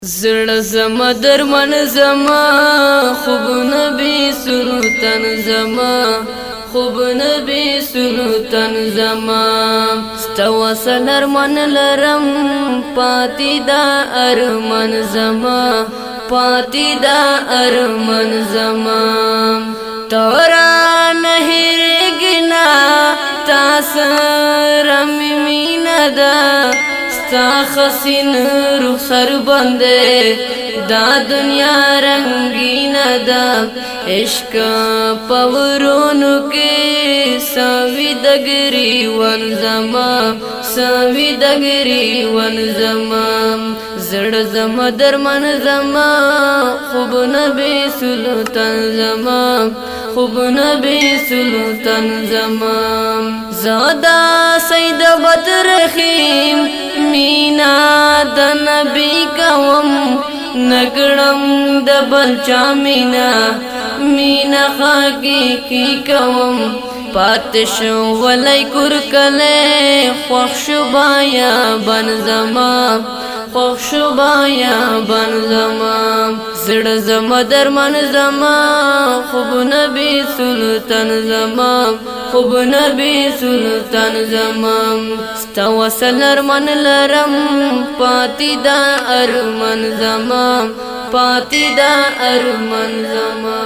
زړه زما درمن زما خوب نبی سلطان زما خوب نبی سلطان زما ستوا سلرمن لرم پاتی دا ارمن زما پاتی دا ارمن زما تورا نهر گنا تاسرم مینا دا ستا خسین روح سر بندے دا دنیا رنگین دا عشق پورونو کے سوی دگری ون زما سوی دگری ون زما زړه زما درمن زما خوب نبی سلطان زما خوب نبی سلطان زما زادا سید بدرخیم مینا د نبی کوم نګړم د بلچا مینا مینا خاکی کی کوم پاتش ولای کور کله خوښ بایا بن زما خوښ بایا بن زما زړه زما درمن زما خوب نبی سلطان زما خوب نبی سلطان زما ستا وصل ارمن لرم پاتی دا ارمن زما پاتی دا ارمن زما